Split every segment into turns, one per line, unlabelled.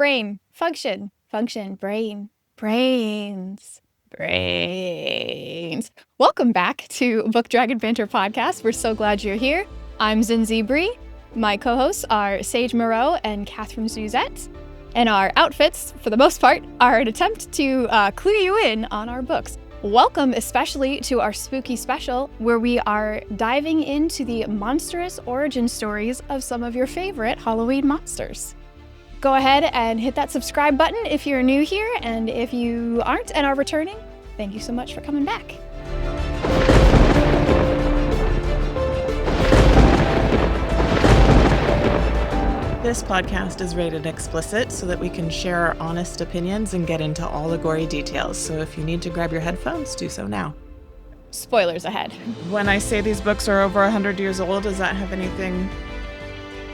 brain, function, brain, brains. Welcome back to Book Dragon Banter podcast. We're so glad you're here. I'm Zinzi Bree. My co-hosts are Sage Moreaux and Katherine Suzette. And our outfits, for the most part, are an attempt to clue you in on our books. Welcome especially to our spooky special, where we are diving into the monstrous origin stories of some of your favorite Halloween monsters. Go ahead and hit that subscribe button if you're new here, and if you aren't and are returning, thank you so much for coming back.
This podcast is rated explicit so that we can share our honest opinions and get into all the gory details. So if you need to grab your headphones, do so now.
Spoilers ahead.
When I say these books are over 100 years old, does that have anything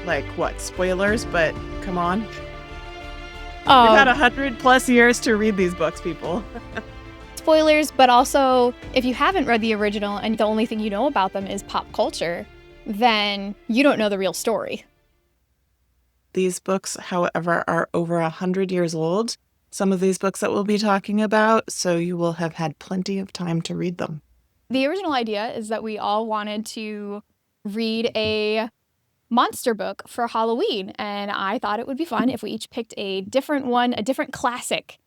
like what? Spoilers, but come on. We've had 100 plus years to read these books, people.
Spoilers, but also if you haven't read the original and the only thing you know about them is pop culture, then you don't know the real story.
These books, however, are over 100 years old. Some of these books that we'll be talking about, so you will have had plenty of time to read them.
The original idea is that we all wanted to read a monster book for Halloween, and I thought it would be fun if we each picked a different one, a different classic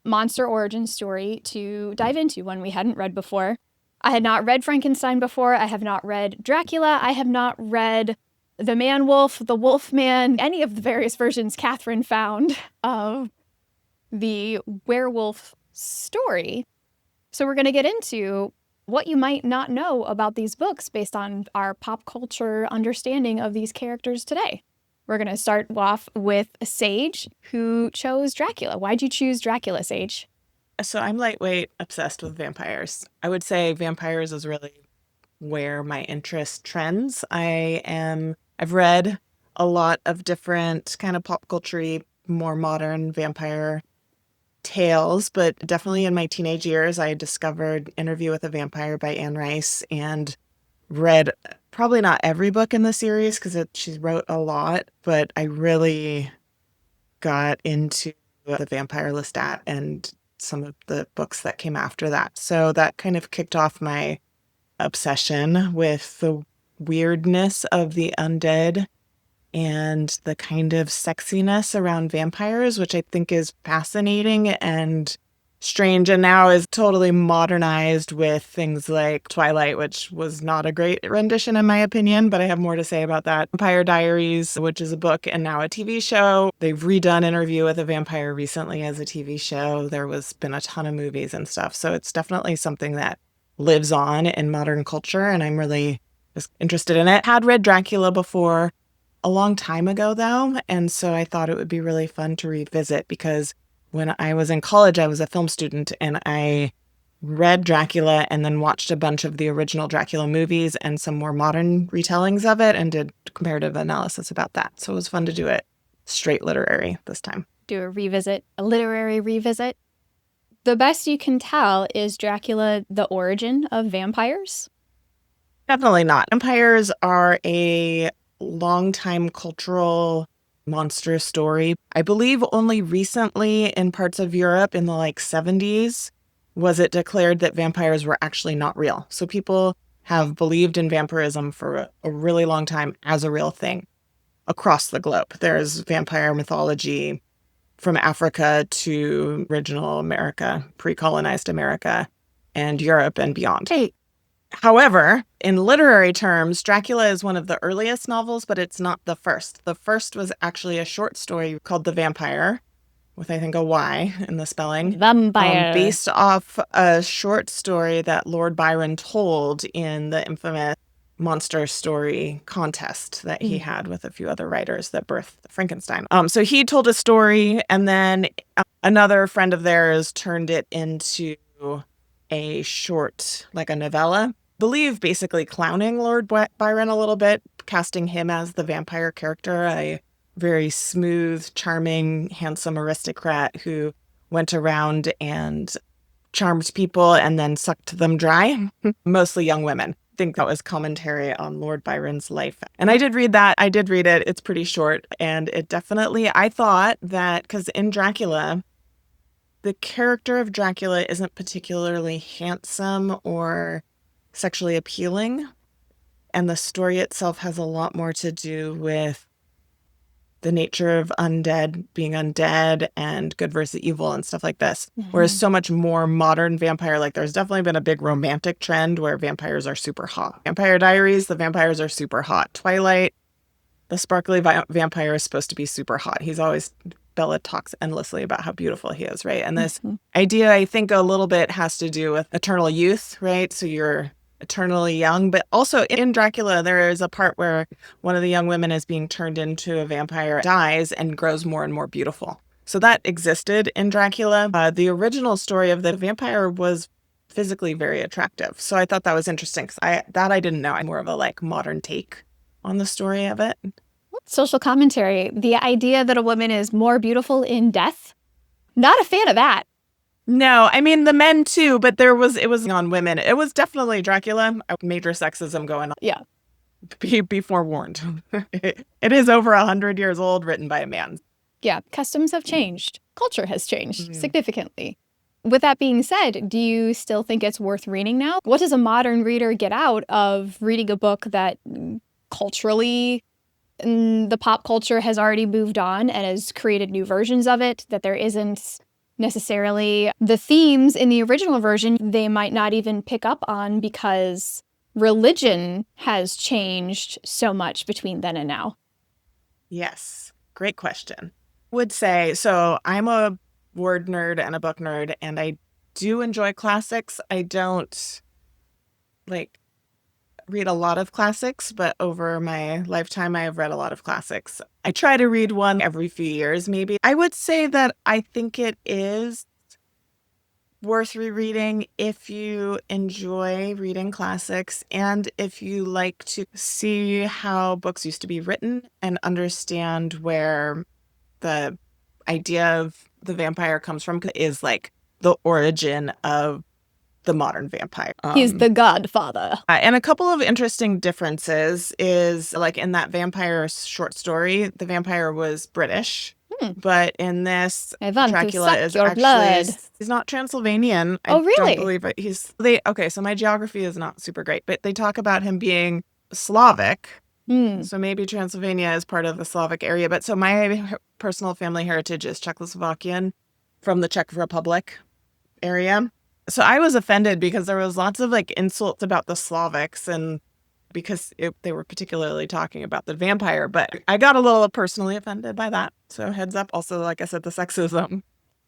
monster origin story to dive into, one we hadn't read before. I had not read Frankenstein before. I have not read Dracula. I have not read the Man-Wolf, the Wolf-Man, any of the various versions Katherine found of the werewolf story. So we're going to get into what you might not know about these books based on our pop culture understanding of these characters today. We're going to start off with Sage, who chose Dracula. Why'd you choose Dracula, Sage?
So I'm lightweight obsessed with vampires. I would say vampires is really where my interest trends. I've read a lot of different kind of pop culture-y, more modern vampire tales, but definitely in my teenage years, I discovered Interview with a Vampire by Anne Rice and read probably not every book in the series because she wrote a lot, but I really got into the Vampire Lestat and some of the books that came after that. So that kind of kicked off my obsession with the weirdness of the undead and the kind of sexiness around vampires, which I think is fascinating and strange, and now is totally modernized with things like Twilight, which was not a great rendition in my opinion, but I have more to say about that. Vampire Diaries, which is a book and now a TV show. They've redone Interview with a Vampire recently as a TV show. There was been a ton of movies and stuff, so it's definitely something that lives on in modern culture, and I'm really just interested in it. Had read Dracula before a long time ago, though, and so I thought it would be really fun to revisit because when I was in college, I was a film student, and I read Dracula and then watched a bunch of the original Dracula movies and some more modern retellings of it and did comparative analysis about that. So it was fun to do it straight literary this time.
Do a revisit, a literary revisit. The best you can tell, is Dracula the origin of vampires?
Definitely not. Vampires are a long-time cultural monster story. I believe only recently in parts of Europe in the 70s was it declared that vampires were actually not real. So people have believed in vampirism for a really long time as a real thing across the globe. There's vampire mythology from Africa to original America, pre-colonized America, and Europe and beyond.
Hey.
However, in literary terms, Dracula is one of the earliest novels, but it's not the first. The first was actually a short story called The Vampire, with I think a Y in the spelling.
Vampire.
Based off a short story that Lord Byron told in the infamous monster story contest that he had with a few other writers that birthed Frankenstein. So he told a story, and then another friend of theirs turned it into a short, like a novella. Believe basically clowning Lord Byron a little bit, casting him as the vampire character, a very smooth, charming, handsome aristocrat who went around and charmed people and then sucked them dry, mostly young women. think that was commentary on Lord Byron's life. And I did read that. I did read it. It's pretty short. And it definitely, I thought that, because in Dracula, the character of Dracula isn't particularly handsome or sexually appealing. And the story itself has a lot more to do with the nature of undead being undead and good versus evil and stuff like this. Whereas so much more modern vampire, like there's definitely been a big romantic trend where vampires are super hot. Vampire Diaries, the vampires are super hot. Twilight, the sparkly vampire is supposed to be super hot. Bella talks endlessly about how beautiful he is, right? And this idea, I think, a little bit has to do with eternal youth, right? So you're eternally young, but also in Dracula, there is a part where one of the young women is being turned into a vampire, dies, and grows more and more beautiful. So that existed in Dracula. The original story of the vampire was physically very attractive. So I thought that was interesting because I didn't know. I'm more of a like modern take on the story of it.
Social commentary. The idea that a woman is more beautiful in death. Not a fan of that.
No, I mean the men too, but it was on women. It was definitely Dracula. Major sexism going on.
Yeah.
Be forewarned. It is over 100 years old, written by a man.
Yeah, customs have changed. Culture has changed significantly. With that being said, do you still think it's worth reading now? What does a modern reader get out of reading a book that culturally the pop culture has already moved on and has created new versions of it, that there isn't necessarily the themes in the original version they might not even pick up on because religion has changed so much between then and now?
Yes, great question. Would say, so I'm a word nerd and a book nerd, and I do enjoy classics. I don't read a lot of classics, but over my lifetime, I have read a lot of classics. I try to read one every few years, maybe. I would say that I think it is worth rereading if you enjoy reading classics and if you like to see how books used to be written and understand where the idea of the vampire comes from, is like the origin of the modern vampire.
He's the godfather.
And a couple of interesting differences is like in that vampire short story, the vampire was British. But in this, Dracula is actually, he's not Transylvanian.
Oh, really?
I don't believe it. Okay, so my geography is not super great, but they talk about him being Slavic. So maybe Transylvania is part of the Slavic area. But so my personal family heritage is Czechoslovakian from the Czech Republic area. So I was offended because there was lots of like insults about the Slavics and because they were particularly talking about the vampire, but I got a little personally offended by that. So heads up. Also, like I said, the sexism.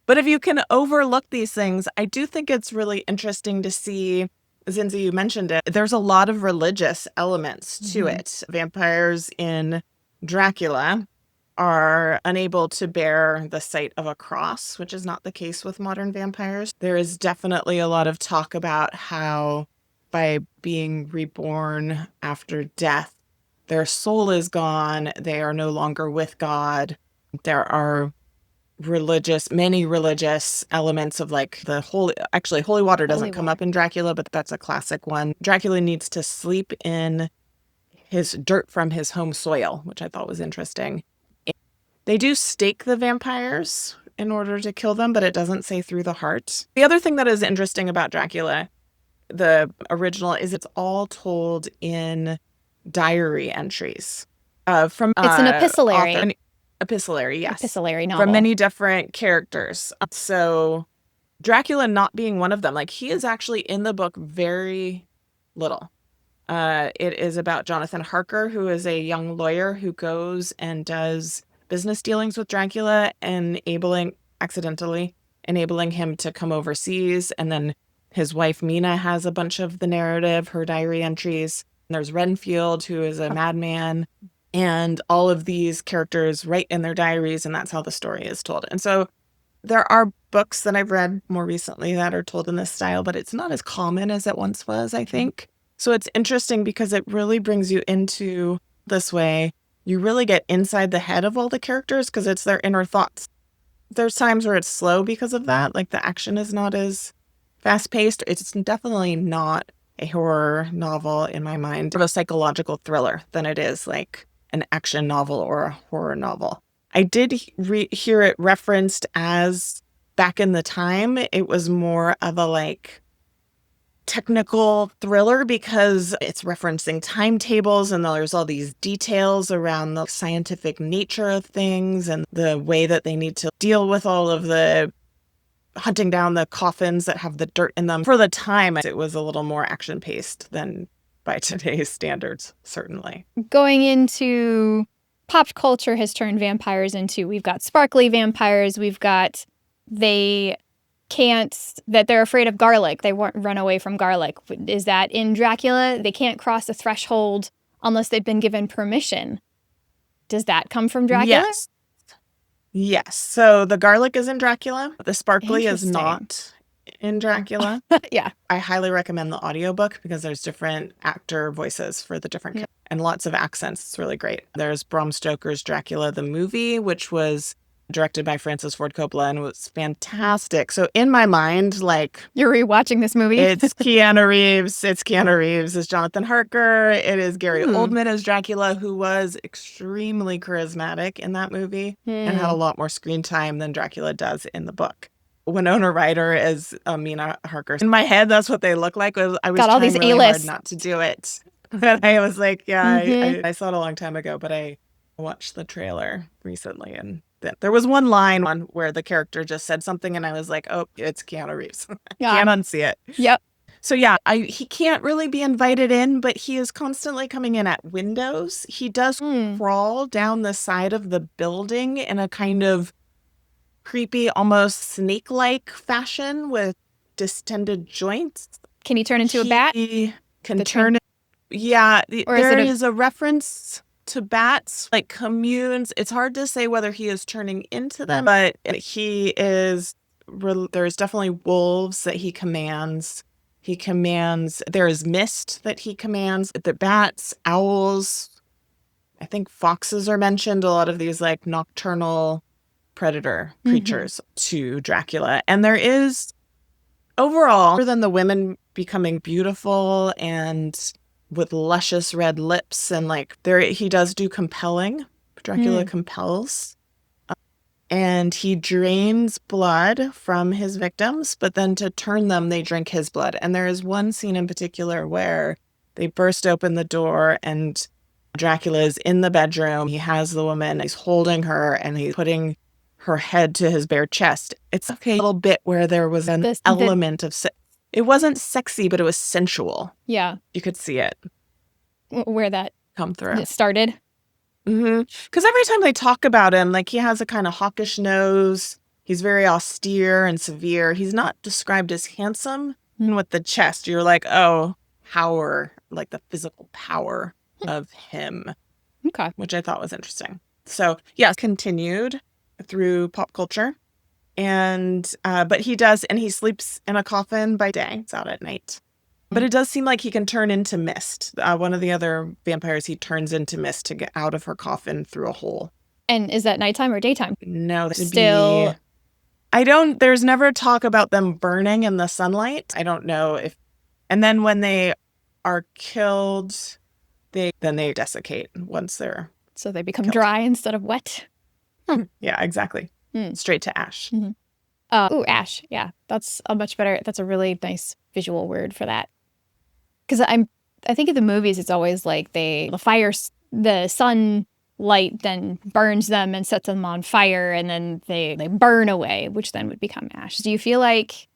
But if you can overlook these things, I do think it's really interesting to see, Zinzi, you mentioned it, there's a lot of religious elements to it. Vampires in Dracula are unable to bear the sight of a cross, which is not the case with modern vampires. There is definitely a lot of talk about how by being reborn after death, their soul is gone. They are no longer with God. There are many religious elements of like holy water doesn't come up in Dracula, but that's a classic one. Dracula needs to sleep in his dirt from his home soil, which I thought was interesting. They do stake the vampires in order to kill them, but it doesn't say through the heart. The other thing that is interesting about Dracula, the original, is it's all told in diary entries from
it's an epistolary.
Epistolary, yes.
Epistolary novel.
From many different characters. So Dracula not being one of them, like he is actually in the book very little. It is about Jonathan Harker, who is a young lawyer who goes and does business dealings with Dracula, accidentally enabling him to come overseas. And then his wife, Mina, has a bunch of the narrative, her diary entries. And there's Renfield, who is a madman. And all of these characters write in their diaries, and that's how the story is told. And so there are books that I've read more recently that are told in this style, but it's not as common as it once was, I think. So it's interesting because it really brings you into this way. You really get inside the head of all the characters because it's their inner thoughts. There's times where it's slow because of that. Like the action is not as fast paced. It's definitely not a horror novel in my mind, of a psychological thriller than it is like an action novel or a horror novel. I did hear it referenced as, back in the time, it was more of a like technical thriller because it's referencing timetables and there's all these details around the scientific nature of things and the way that they need to deal with all of the hunting down the coffins that have the dirt in them. For the time, it was a little more action-paced than by today's standards, certainly.
Going into pop culture has turned vampires into, we've got sparkly vampires, we've got they're afraid of garlic. They won't run away from garlic. Is that in Dracula? They can't cross the threshold unless they've been given permission. Does that come from Dracula?
Yes. So the garlic is in Dracula. The sparkly is not in Dracula.
Yeah.
I highly recommend the audiobook because there's different actor voices for the different characters and lots of accents. It's really great. There's Bram Stoker's Dracula the movie, which was directed by Francis Ford Coppola and was fantastic. So in my mind, like,
you're rewatching this movie.
It's Keanu Reeves. It's Jonathan Harker. It is Gary Oldman as Dracula, who was extremely charismatic in that movie and had a lot more screen time than Dracula does in the book. Winona Ryder as Mina Harker. In my head, that's what they look like. I was
got all
trying
these
really
A-list
hard not to do it. But I was like, yeah, I saw it a long time ago, but I watched the trailer recently and there was one line on where the character just said something and I was like, oh, it's Keanu Reeves. Can't unsee it.
Yep.
So yeah, he can't really be invited in, but he is constantly coming in at windows. He does crawl down the side of the building in a kind of creepy, almost snake-like fashion with distended joints.
Can he turn into a bat?
He can turn. Yeah, there is a reference to bats, like communes. It's hard to say whether he is turning into them, but there's definitely wolves that he commands. There is mist that he commands. The bats, owls, I think foxes are mentioned, a lot of these like nocturnal predator creatures to Dracula. And there is overall, other than the women becoming beautiful and with luscious red lips and like he does do compelling. Dracula compels. And he drains blood from his victims, but then to turn them, they drink his blood. And there is one scene in particular where they burst open the door and Dracula is in the bedroom. He has the woman, he's holding her and he's putting her head to his bare chest. It's a little bit where there was an element of it wasn't sexy, but it was sensual.
Yeah.
You could see it.
Where that
come through.
It started.
Because every time they talk about him, like he has a kind of hawkish nose. He's very austere and severe. He's not described as handsome. And with the chest, you're like, oh, power, like the physical power of him.
Okay.
Which I thought was interesting. So, yes, continued through pop culture. And, but he sleeps in a coffin by day. It's out at night. But it does seem like he can turn into mist. One of the other vampires, he turns into mist to get out of her coffin through a hole.
And is that nighttime or daytime?
No, there's never talk about them burning in the sunlight. I don't know if, and then when they are killed, they desiccate once they're
So they become
killed.
Dry instead of wet?
Yeah, exactly. Straight to ash.
Ash. Yeah, that's a really nice visual word for that. Because I think in the movies, it's always like the sunlight then burns them and sets them on fire, and then they burn away, which then would become ash. Do you feel like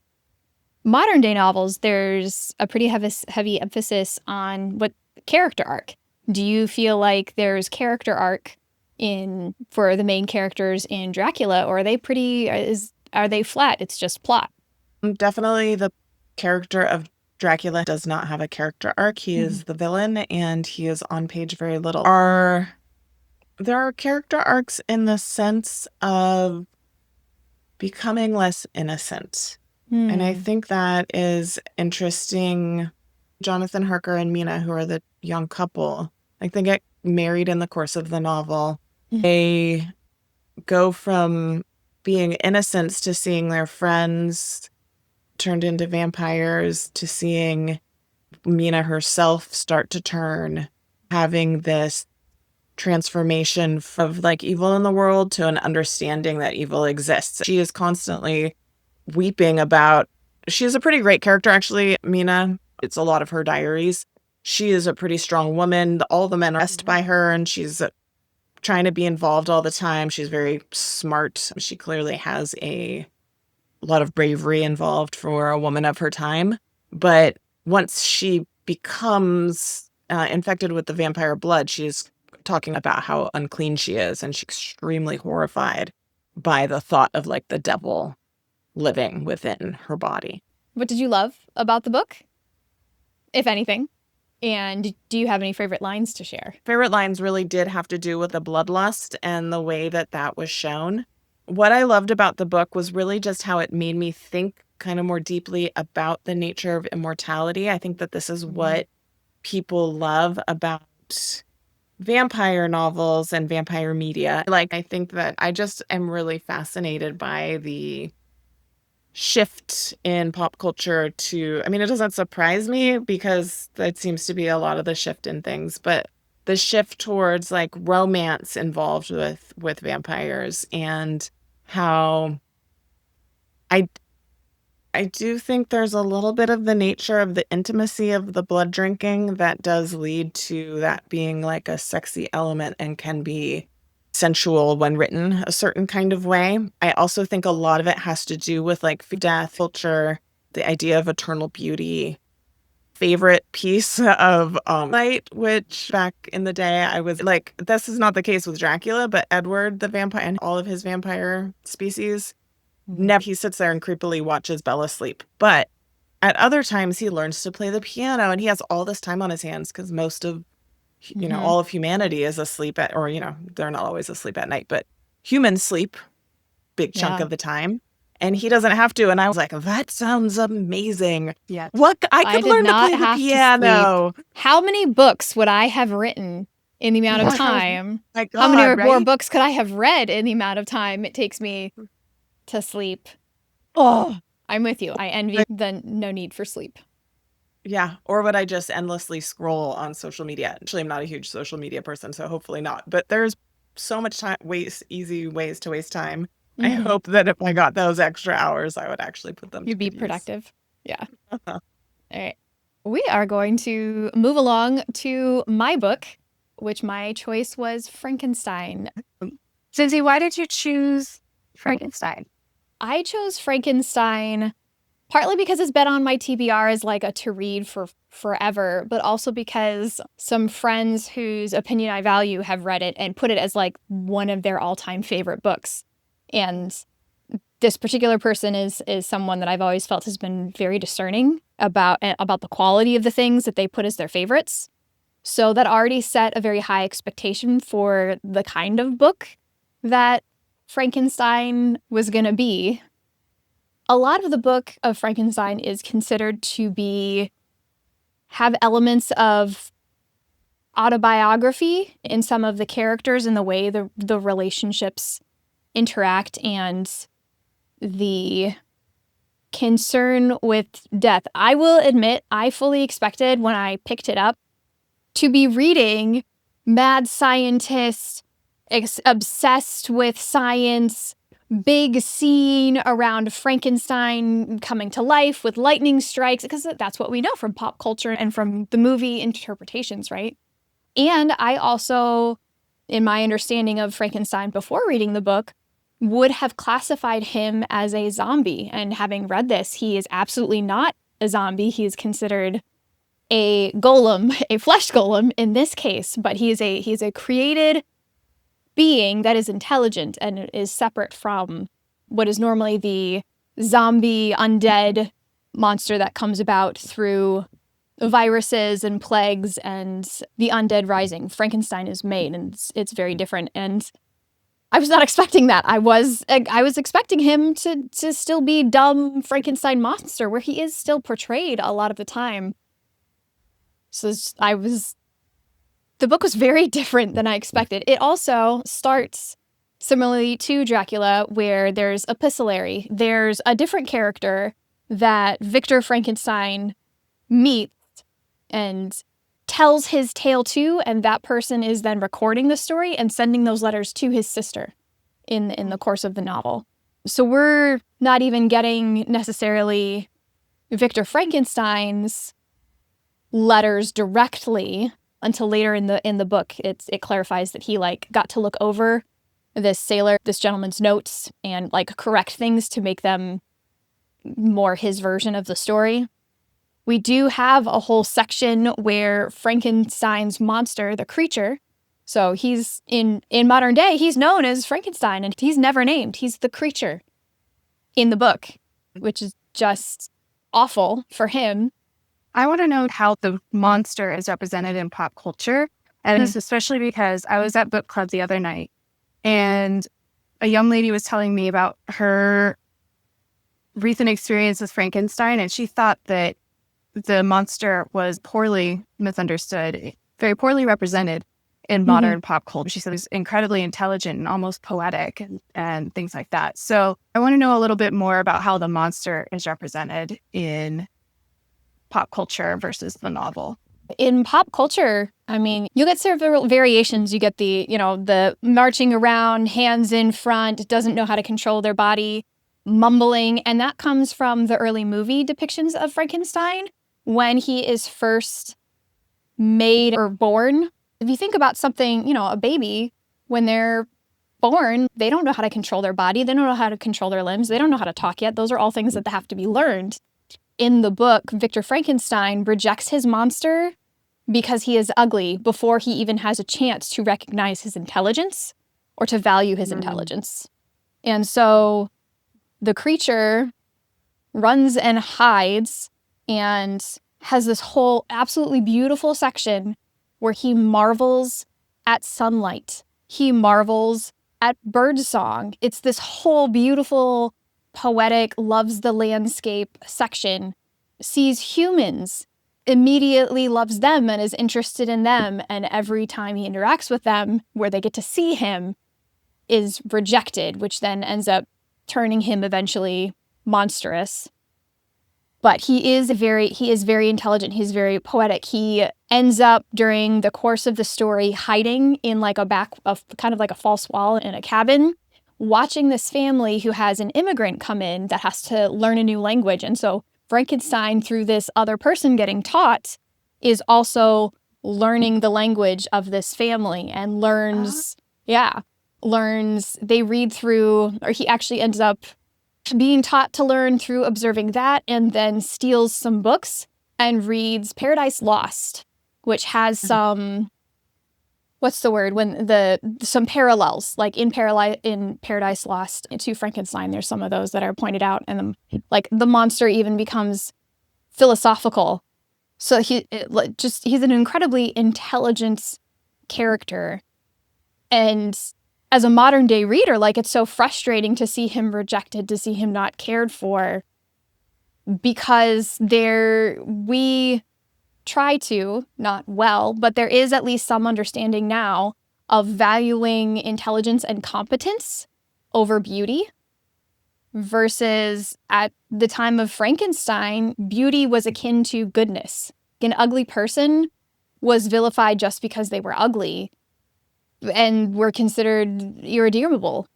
modern day novels, there's a pretty heavy emphasis on what character arc? Do you feel like there's character arc for the main characters in Dracula, or are they flat? It's just plot.
Definitely the character of Dracula does not have a character arc. He is the villain and he is on page very little. There are character arcs in the sense of becoming less innocent. And I think that is interesting. Jonathan Harker and Mina, who are the young couple, like they get married in the course of the novel. They go from being innocents to seeing their friends turned into vampires, to seeing Mina herself start to turn, having this transformation of like evil in the world to an understanding that evil exists. She is constantly weeping about, she is a pretty great character, actually, Mina. It's a lot of her diaries. She is a pretty strong woman. All the men are impressed by her, and she's trying to be involved all the time. She's very smart. She clearly has a lot of bravery involved for a woman of her time. But once she becomes infected with the vampire blood, she's talking about how unclean she is, and she's extremely horrified by the thought of like the devil living within her body.
What did you love about the book, if anything? And do you have any favorite lines to share?
Favorite lines really did have to do with the bloodlust and the way that that was shown. What I loved about the book was really just how it made me think kind of more deeply about the nature of immortality. I think that this is what people love about vampire novels and vampire media. Like, I think that I just am really fascinated by the shift in pop culture to, I mean, it doesn't surprise me because that seems to be a lot of the shift in things, but the shift towards like romance involved with vampires, and how I I do think there's a little bit of the nature of the intimacy of the blood drinking that does lead to that being like a sexy element and can be sensual when written a certain kind of way. I also think a lot of it has to do with like death culture, the idea of eternal beauty. Favorite piece of Night, which back in the day I was like, this is not the case with Dracula, but Edward the vampire and all of his vampire species, never, he sits there and creepily watches Bella sleep. But at other times he learns to play the piano, and he has all this time on his hands because most of all of humanity is asleep at, or they're not always asleep at night, but humans sleep big chunk of the time, and he doesn't have to. And I was like, that sounds amazing.
Yeah.
What, I could learn to play the piano.
How many books would I have written in the amount of time?
My God,
how many more
right?
books could I have read in the amount of time it takes me to sleep? Oh, I'm with you. I envy the no need for sleep.
Yeah. Or would I just endlessly scroll on social media? Actually, I'm not a huge social media person, so hopefully not. But there's so much time, easy ways to waste time. I hope that if I got those extra hours, I would actually put them to
You'd be
good
productive.
use.
Yeah. All right. We are going to move along to my book, which my choice was Frankenstein.
Zinzi, why did you choose Frankenstein?
I chose Frankenstein partly because it's been on my TBR as like a to read for forever, but also because some friends whose opinion I value have read it and put it as like one of their all-time favorite books. And this particular person is someone that I've always felt has been very discerning about the quality of the things that they put as their favorites. So that already set a very high expectation for the kind of book that Frankenstein was going to be. A lot of the book of Frankenstein is considered to have elements of autobiography in some of the characters and the way the relationships interact and the concern with death. I will admit, I fully expected when I picked it up to be reading mad scientists obsessed with science, big scene around Frankenstein coming to life with lightning strikes, because that's what we know from pop culture and from the movie interpretations, right? And I also, in my understanding of Frankenstein before reading the book, would have classified him as a zombie. And having read this, he is absolutely not a zombie. He is considered a golem, a flesh golem in this case, but he is a created being that is intelligent and is separate from what is normally the zombie undead monster that comes about through viruses and plagues and the undead rising. Frankenstein is made, and it's very different. And I was not expecting that. I was expecting him to still be dumb Frankenstein monster, where he is still portrayed a lot of the time. So the book was very different than I expected. It also starts similarly to Dracula, where there's epistolary. There's a different character that Victor Frankenstein meets and tells his tale to, and that person is then recording the story and sending those letters to his sister in the course of the novel. So we're not even getting necessarily Victor Frankenstein's letters directly until later in the book. It clarifies that he got to look over this gentleman's notes and correct things to make them more his version of the story. We do have a whole section where Frankenstein's monster, the creature, so he's in modern day, he's known as Frankenstein, and he's never named. He's the creature in the book, which is just awful for him.
I want to know how the monster is represented in pop culture. And this especially because I was at book club the other night, and a young lady was telling me about her recent experience with Frankenstein, and she thought that the monster was poorly misunderstood, very poorly represented in modern pop culture. She said it was incredibly intelligent and almost poetic and things like that. So I want to know a little bit more about how the monster is represented in pop culture versus the novel.
In pop culture, I mean, you get several variations. You get the marching around, hands in front, doesn't know how to control their body, mumbling, and that comes from the early movie depictions of Frankenstein when he is first made or born. If you think about something, a baby, when they're born, they don't know how to control their body. They don't know how to control their limbs. They don't know how to talk yet. Those are all things that have to be learned. In the book, Victor Frankenstein rejects his monster because he is ugly before he even has a chance to recognize his intelligence or to value his intelligence. And so the creature runs and hides and has this whole absolutely beautiful section where he marvels at sunlight. He marvels at birdsong. It's this whole beautiful, poetic, loves the landscape section, sees humans, immediately loves them and is interested in them. And every time he interacts with them, where they get to see him, is rejected, which then ends up turning him eventually monstrous. But he is very intelligent. He's very poetic. He ends up during the course of the story hiding in kind of like a false wall in a cabin, watching this family who has an immigrant come in that has to learn a new language. And so Frankenstein, through this other person getting taught, is also learning the language of this family and learns, they read through, or he actually ends up being taught to learn through observing that, and then steals some books and reads Paradise Lost, which has some, some parallels, like in Paradise Lost to Frankenstein. There's some of those that are pointed out, and the monster even becomes philosophical. So he's an incredibly intelligent character. And as a modern day reader, it's so frustrating to see him rejected, to see him not cared for, because we try to, not well, but there is at least some understanding now of valuing intelligence and competence over beauty, versus at the time of Frankenstein, beauty was akin to goodness. An ugly person was vilified just because they were ugly and were considered irredeemable.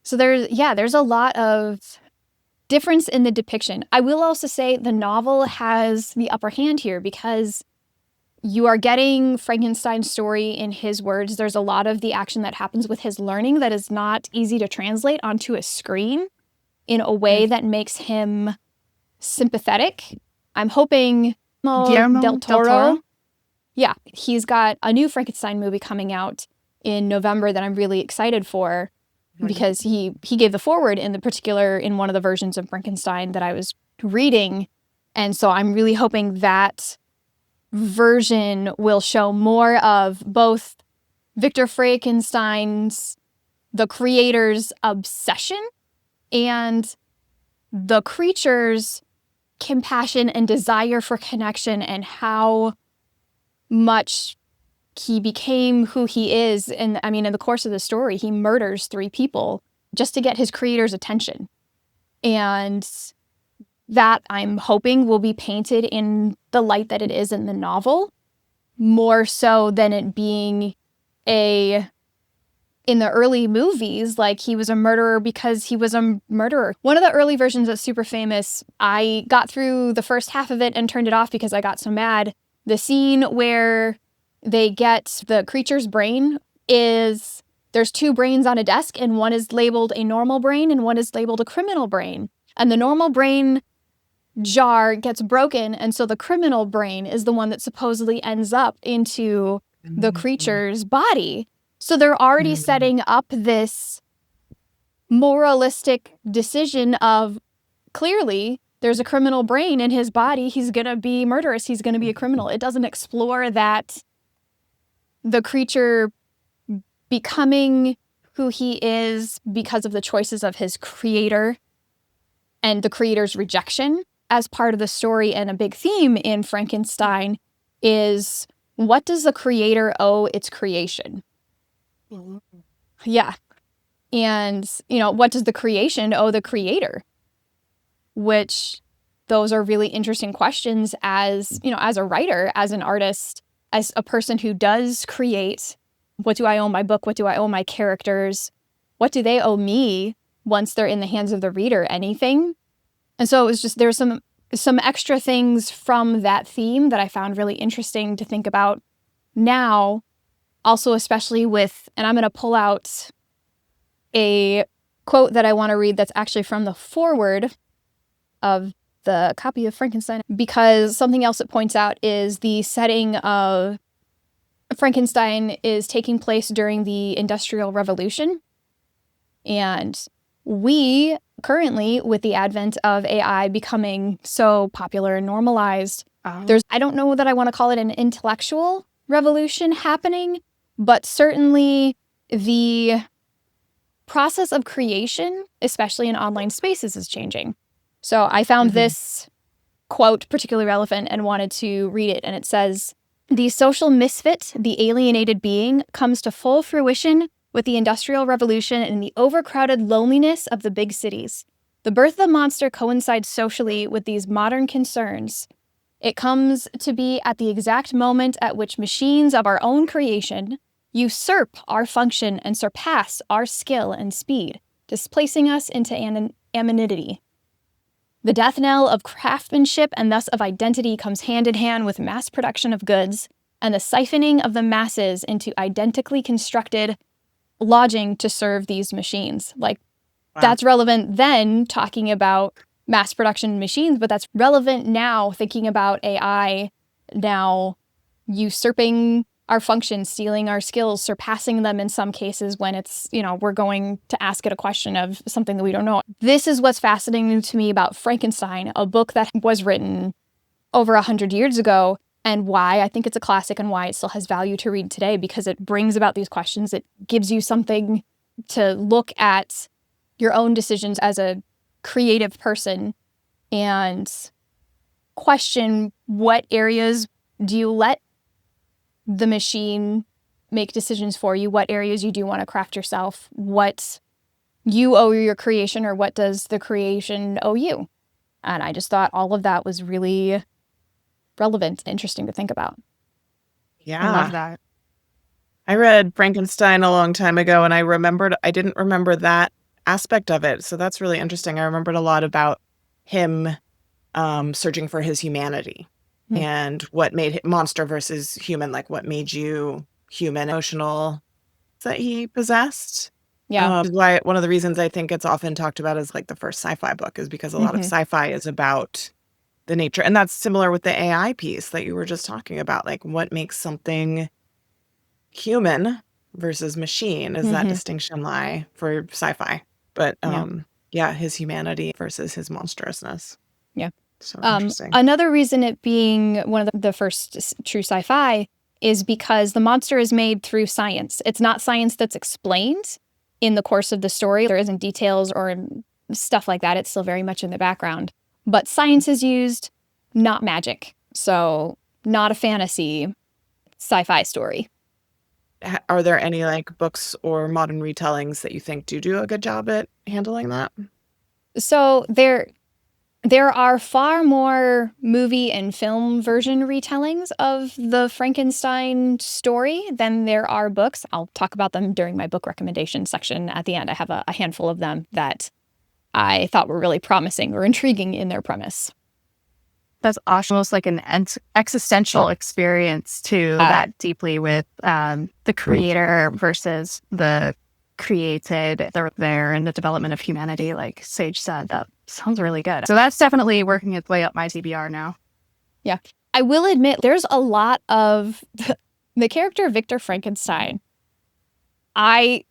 So there's a lot of difference in the depiction. I will also say the novel has the upper hand here because you are getting Frankenstein's story in his words. There's a lot of the action that happens with his learning that is not easy to translate onto a screen in a way that makes him sympathetic. I'm hoping
Guillermo
del Toro.
del Toro?
Yeah, he's got a new Frankenstein movie coming out in November that I'm really excited for, because he gave the foreword in one of the versions of Frankenstein that I was reading. And so I'm really hoping that version will show more of both Victor Frankenstein's, the creator's obsession, and the creature's compassion and desire for connection, and how much he became who he is. And I mean, in the course of the story, he murders 3 people just to get his creator's attention. And that I'm hoping will be painted in the light that it is in the novel, more so than it being in the early movies, like he was a murderer because he was a murderer. One of the early versions that's super famous, I got through the first half of it and turned it off because I got so mad. The scene where they get the creature's brain is, there's two brains on a desk, and one is labeled a normal brain and one is labeled a criminal brain. And the normal brain jar gets broken, and so the criminal brain is the one that supposedly ends up into the creature's body. So they're already setting up this moralistic decision of, clearly there's a criminal brain in his body. He's going to be murderous. He's going to be a criminal. It doesn't explore that the creature becoming who he is because of the choices of his creator and the creator's rejection as part of the story. And a big theme in Frankenstein is, what does the creator owe its creation? Yeah. And, what does the creation owe the creator? Which, those are really interesting questions as a writer, as an artist, as a person who does create. What do I owe my book? What do I owe my characters? What do they owe me once they're in the hands of the reader? Anything? And so it was just, there's some extra things from that theme that I found really interesting to think about now. Also, especially with, and I'm going to pull out a quote that I want to read that's actually from the foreword of the copy of Frankenstein, because something else it points out is the setting of Frankenstein is taking place during the Industrial Revolution. And we currently, with the advent of AI becoming so popular and normalized, I don't know that I want to call it an intellectual revolution happening, but certainly the process of creation, especially in online spaces, is changing. So I found this quote particularly relevant and wanted to read it. And it says, "The social misfit, the alienated being, comes to full fruition with the Industrial Revolution and the overcrowded loneliness of the big cities. The birth of the monster coincides socially with these modern concerns. It comes to be at the exact moment at which machines of our own creation usurp our function and surpass our skill and speed, displacing us into anonymity. The death knell of craftsmanship and thus of identity comes hand in hand with mass production of goods and the siphoning of the masses into identically constructed lodging to serve these machines." Wow. That's relevant then, talking about mass production machines, but that's relevant now, thinking about AI now usurping our functions, stealing our skills, surpassing them in some cases when it's, we're going to ask it a question of something that we don't know. This is what's fascinating to me about Frankenstein, a book that was written over 100 years ago, and why I think it's a classic and why it still has value to read today, because it brings about these questions. It gives you something to look at your own decisions as a creative person and question, what areas do you let the machine make decisions for you? What areas you do want to craft yourself? What you owe your creation, or what does the creation owe you? And I just thought all of that was really relevant, interesting to think about.
Yeah.
I love that.
I read Frankenstein a long time ago, and I didn't remember that aspect of it. So that's really interesting. I remembered a lot about him searching for his humanity and what made him monster versus human, like what made you human, emotional that he possessed.
Yeah.
Why one of the reasons I think it's often talked about as like the first sci-fi book is because a lot of sci-fi is about the nature. And that's similar with the AI piece that you were just talking about, like what makes something human versus machine. Is that distinction lie for sci-fi? But his humanity versus his monstrousness.
Yeah.
So interesting.
Another reason it being one of the first true sci-fi is because the monster is made through science. It's not science that's explained in the course of the story. There isn't details or stuff like that. It's still very much in the background. But science is used, not magic. So not a fantasy sci-fi story.
Are there any like books or modern retellings that you think do a good job at handling that?
So There are far more movie and film version retellings of the Frankenstein story than there are books. I'll talk about them during my book recommendation section at the end. I have a handful of them that I thought were really promising or intriguing in their premise.
That's almost like an existential experience too, that deeply with the creator versus the created. They're there in the development of humanity, like Sage said. That sounds really good. So that's definitely working its way up my TBR now.
Yeah. I will admit there's a lot of the character Victor Frankenstein. I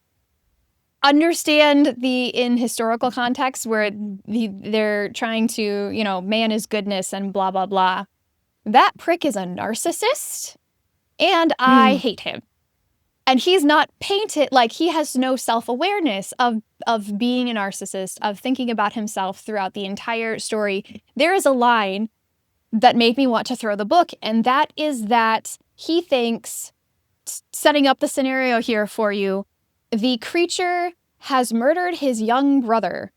understand in historical context where they're trying to, man is goodness and blah, blah, blah. That prick is a narcissist and I hate him. And he's not painted, like he has no self-awareness of being a narcissist, of thinking about himself throughout the entire story. There is a line that made me want to throw the book, and that is that he thinks, setting up the scenario here for you, the creature has murdered his young brother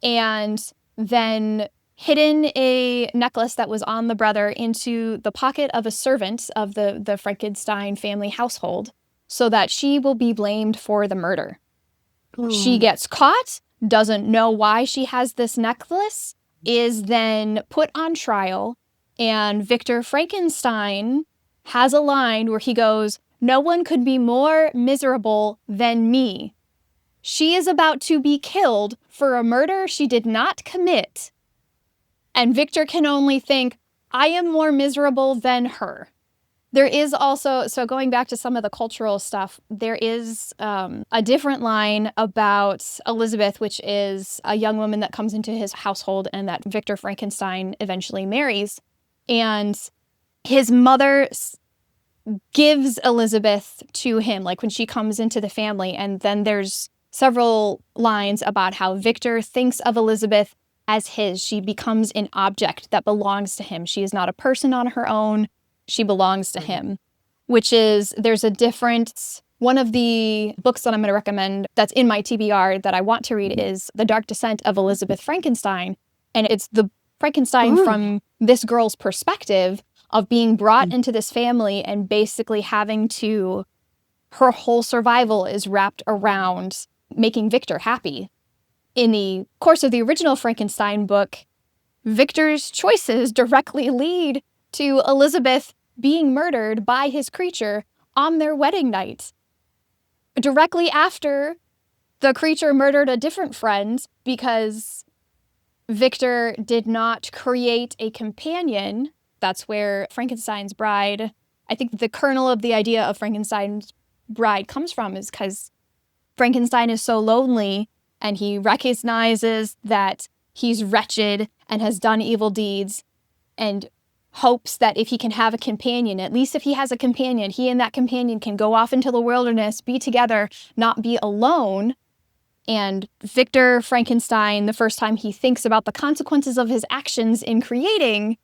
and then hidden a necklace that was on the brother into the pocket of a servant of the Frankenstein family household so that she will be blamed for the murder. She gets caught, doesn't know why she has this necklace, is then put on trial, and Victor Frankenstein has a line where he goes, "No one could be more miserable than me. She is about to be killed for a murder she did not commit." And Victor can only think, I am more miserable than her. There is also, so going back to some of the cultural stuff, there is a different line about Elizabeth, which is a young woman that comes into his household and that Victor Frankenstein eventually marries. And his mother gives Elizabeth to him, like when she comes into the family. And then there's several lines about how Victor thinks of Elizabeth as his. She becomes an object that belongs to him. She is not a person on her own. She belongs to him, which is, there's a difference. One of the books that I'm going to recommend that's in my TBR that I want to read is The Dark Descent of Elizabeth Frankenstein. And it's the Frankenstein from this girl's perspective of being brought into this family and basically having to, her whole survival is wrapped around making Victor happy. In the course of the original Frankenstein book, Victor's choices directly lead to Elizabeth being murdered by his creature on their wedding night. Directly after, the creature murdered a different friend because Victor did not create a companion. That's where Frankenstein's bride, I think the kernel of the idea of Frankenstein's bride comes from, is because Frankenstein is so lonely and he recognizes that he's wretched and has done evil deeds and hopes that if he can have a companion, at least if he has a companion, he and that companion can go off into the wilderness, be together, not be alone. And Victor Frankenstein, the first time he thinks about the consequences of his actions in creating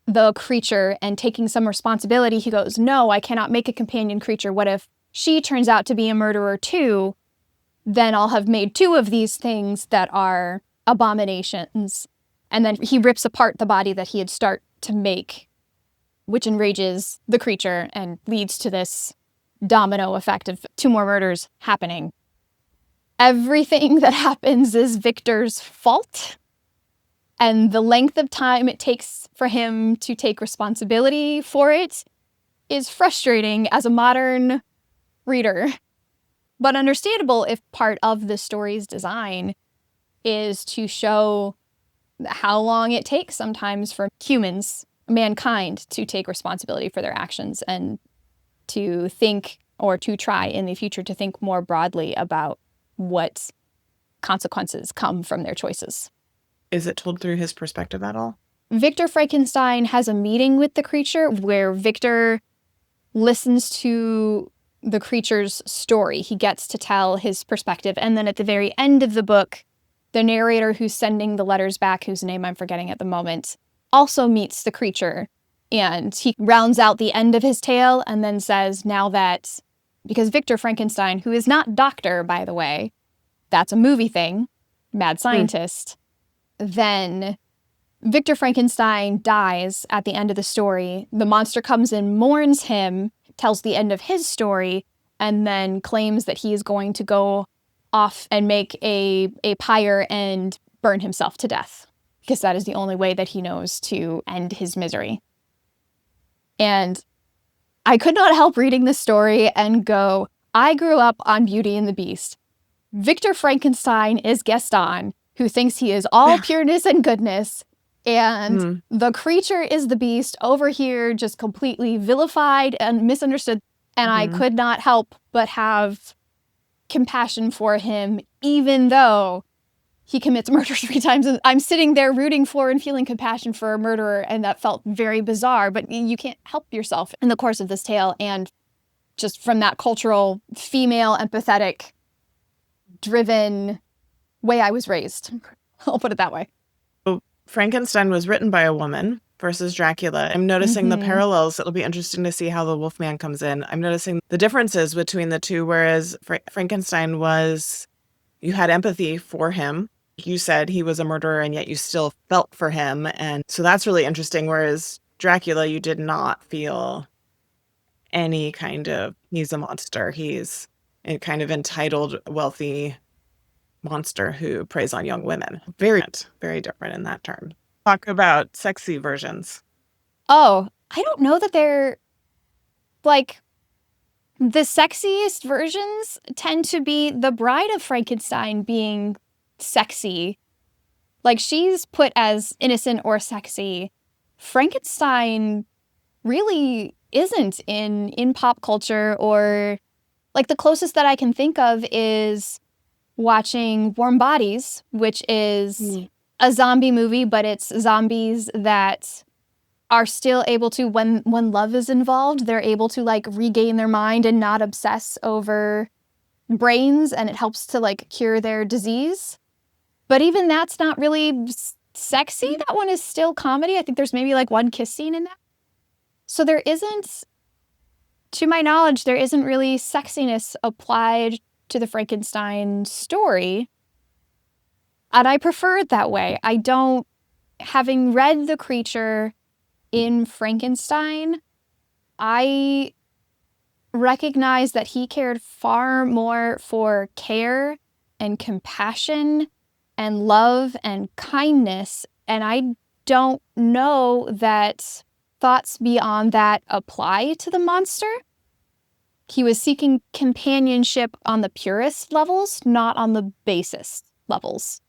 the creature and taking some responsibility, he goes, no, I cannot make a companion creature. What if she turns out to be a murderer too? Then I'll have made two of these things that are abominations. And then he rips apart the body that he had started to make, which enrages the creature and leads to this domino effect of two more murders happening. Everything that happens is Victor's fault, and the length of time it takes for him to take responsibility for it is frustrating as a modern reader, but understandable if part of the story's design is to show how long it takes sometimes for humans, mankind, to take responsibility for their actions and to think, or to try in the future to think more broadly about what consequences come from their choices.
Is it told through his perspective at all?
Victor Frankenstein has a meeting with the creature where Victor listens to the creature's story. He gets to tell his perspective. And then at the very end of the book, the narrator who's sending the letters back, whose name I'm forgetting at the moment, also meets the creature. And he rounds out the end of his tale and then says, now that, because Victor Frankenstein, who is not Doctor, by the way, that's a movie thing, mad scientist, then Victor Frankenstein dies at the end of the story. The monster comes and mourns him, tells the end of his story, and then claims that he is going to go off and make a pyre and burn himself to death, because that is the only way that he knows to end his misery. And I could not help reading this story and go, I grew up on Beauty and the Beast. Victor Frankenstein is Gaston, who thinks he is all pureness and goodness. And the creature is the beast over here, just completely vilified and misunderstood. And I could not help but have compassion for him, even though he commits murder 3 times. I'm sitting there rooting for and feeling compassion for a murderer, and that felt very bizarre. But you can't help yourself in the course of this tale. And just from that cultural, female, empathetic, driven way I was raised. I'll put it that way.
Frankenstein was written by a woman versus Dracula. I'm noticing the parallels. It'll be interesting to see how the Wolfman comes in. I'm noticing the differences between the two, whereas Frankenstein was, you had empathy for him. You said he was a murderer, and yet you still felt for him. And so that's really interesting, whereas Dracula, you did not feel any kind of, he's a monster. He's a kind of entitled, wealthy monster who preys on young women. Very, very different in that term. Talk about sexy versions.
Oh, I don't know that they're, like, the sexiest versions tend to be the bride of Frankenstein being sexy. Like, she's put as innocent or sexy. Frankenstein really isn't in pop culture, or, like, the closest that I can think of is watching Warm Bodies, which is a zombie movie, but it's zombies that are still able to, when love is involved, they're able to, like, regain their mind and not obsess over brains, and it helps to, like, cure their disease. But even that's not really sexy. That one is still comedy. I think there's maybe, like, one kiss scene in that. So there isn't, to my knowledge, there isn't really sexiness applied to the Frankenstein story. And I prefer it that way. I don't, having read the creature in Frankenstein, I recognize that he cared far more for care and compassion and love and kindness. And I don't know that thoughts beyond that apply to the monster. He was seeking companionship on the purest levels, not on the basest levels.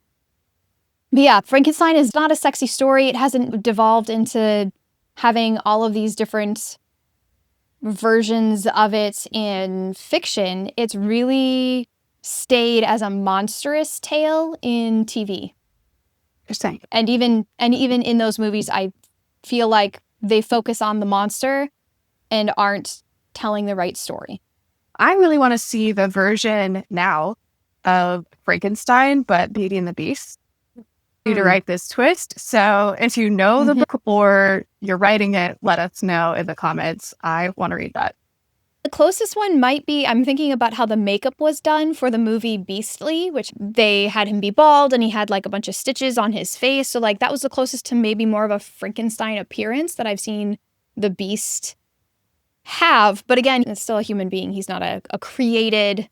But yeah, Frankenstein is not a sexy story. It hasn't devolved into having all of these different versions of it in fiction. It's really stayed as a monstrous tale in TV.
Interesting.
And even in those movies, I feel like they focus on the monster and aren't telling the right story.
I really want to see the version now of Frankenstein, but Beauty and the Beast. You to write this twist. So if you know the book or you're writing it, let us know in the comments. I want to read that.
The closest one might be, I'm thinking about how the makeup was done for the movie Beastly, which they had him be bald and he had, like, a bunch of stitches on his face. So, like, that was the closest to maybe more of a Frankenstein appearance that I've seen the Beast have. But again, it's still a human being. He's not a created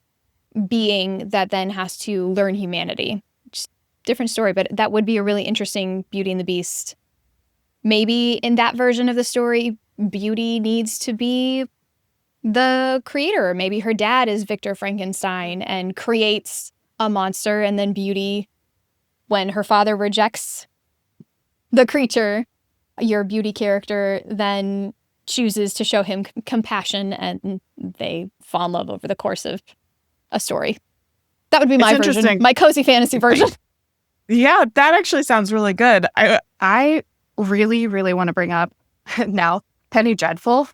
being that then has to learn humanity. Just different story, but that would be a really interesting Beauty and the Beast. Maybe in that version of the story, Beauty needs to be the creator. Maybe her dad is Victor Frankenstein and creates a monster, and then Beauty, when her father rejects the creature, your Beauty character then chooses to show him compassion, and they fall in love over the course of a story. That would be my version, my cozy fantasy version.
Yeah, that actually sounds really good. I really, really want to bring up now Penny Dreadful,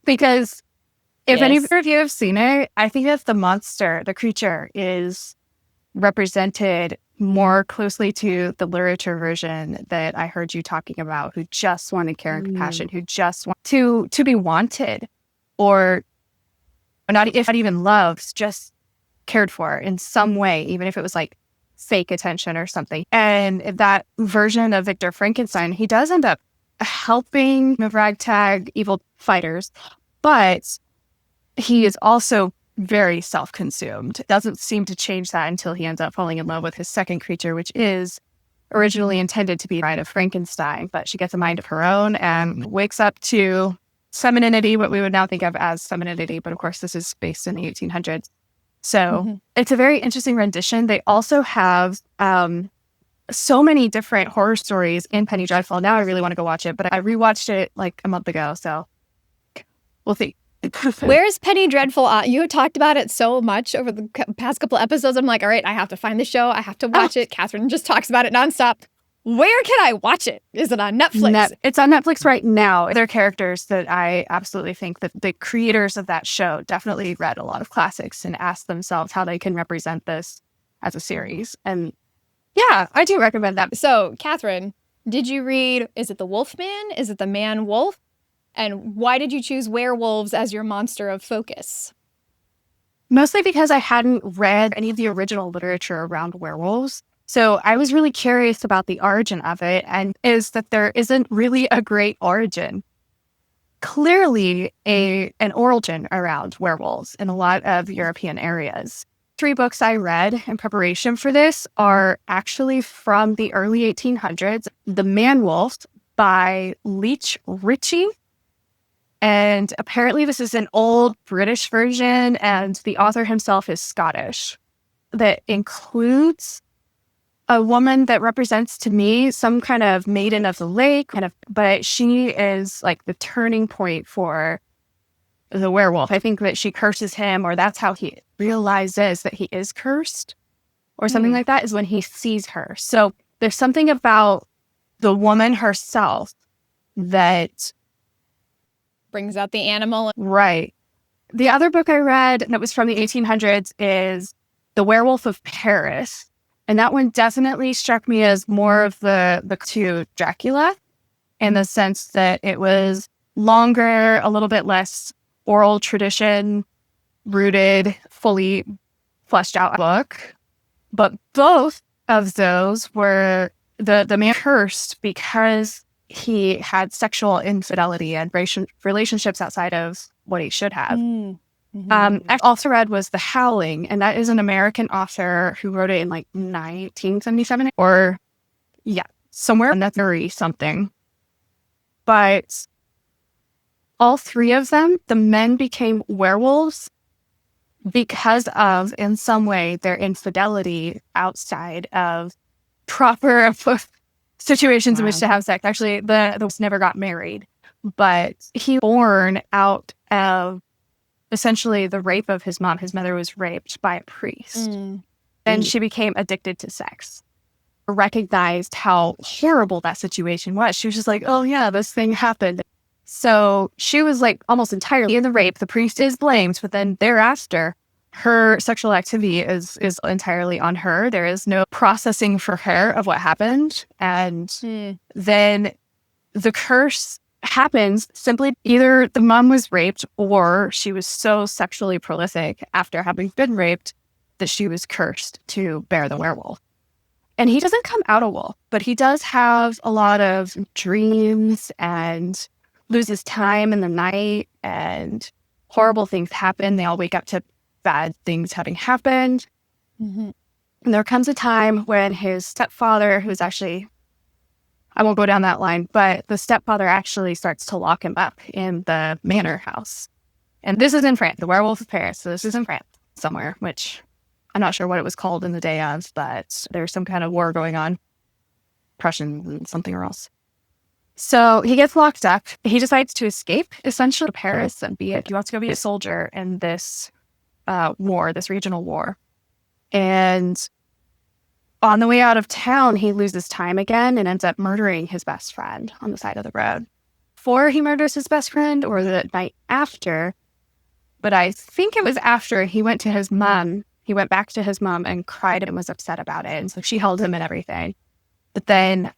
because if any of you have seen it, I think that the monster, the creature, is represented more closely to the literature version that I heard you talking about, who just wanted care and compassion, who just want to be wanted, or not, if not even loved, just cared for in some way, even if it was like fake attention or something. And that version of Victor Frankenstein, he does end up helping the ragtag evil fighters, but he is also very self-consumed. It doesn't seem to change that until he ends up falling in love with his second creature, which is originally intended to be the bride of Frankenstein, but she gets a mind of her own and wakes up to femininity, what we would now think of as femininity, but of course this is based in the 1800s. So it's a very interesting rendition. They also have so many different horror stories in Penny Dreadful. Now I really want to go watch it, but I rewatched it like a month ago, so we'll see.
Where's Penny Dreadful? You had talked about it so much over the past couple episodes. I'm like, all right, I have to find the show. I have to watch it. Catherine just talks about it nonstop. Where can I watch it? Is it on Netflix?
It's on Netflix right now. There are characters that I absolutely think that the creators of that show definitely read a lot of classics and asked themselves how they can represent this as a series. And yeah, I do recommend that.
So, Catherine, did you read, is it The Wolfman? Is it The Man Wolf? And why did you choose werewolves as your monster of focus?
Mostly because I hadn't read any of the original literature around werewolves. So I was really curious about the origin of it, and is that there isn't really a great origin. Clearly an origin around werewolves in a lot of European areas. 3 books I read in preparation for this are actually from the early 1800s. The Man Wolf by Leech Ritchie. And apparently this is an old British version, and the author himself is Scottish. That includes a woman that represents to me some kind of maiden of the lake, but she is like the turning point for the werewolf. I think that she curses him, or that's how he realizes that he is cursed, or something like that, is when he sees her. So there's something about the woman herself that
brings out the animal.
Right. The other book I read that was from the 1800s is The Werewolf of Paris. And that one definitely struck me as more of the to Dracula, in the sense that it was longer, a little bit less oral tradition rooted, fully fleshed out book. But both of those were the man cursed because he had sexual infidelity and relationships outside of what he should have. I also read was The Howling, and that is an American author who wrote it in like 1977 or somewhere in that 30 something. But all 3 of them, the men became werewolves because of, in some way, their infidelity outside of proper situations in which to have sex. Actually, the never got married, but he born out of essentially the rape of his mom. His mother was raped by a priest. And she became addicted to sex. Recognized how horrible that situation was. She was just like, oh yeah, this thing happened. So she was like almost entirely in the rape. The priest is blamed, but then thereafter, her sexual activity is entirely on her. There is no processing for her of what happened. And then the curse happens simply either the mom was raped or she was so sexually prolific after having been raped that she was cursed to bear the werewolf. And he doesn't come out a wolf, but he does have a lot of dreams and loses time in the night, and horrible things happen. They all wake up to bad things having happened. And there comes a time when his stepfather, who's actually, I won't go down that line, but the stepfather actually starts to lock him up in the manor house. And this is in France, The Werewolf of Paris. So this is in France somewhere, which I'm not sure what it was called in the day of, but there's some kind of war going on. Prussians and something else. So he gets locked up. He decides to escape, essentially, to Paris and he wants to go be a soldier in this war, this regional war. And on the way out of town, he loses time again and ends up murdering his best friend on the side of the road. Before he murders his best friend, or the night after, but I think it was after, he went to his mom. He went back to his mom and cried and was upset about it. And so she held him and everything. But then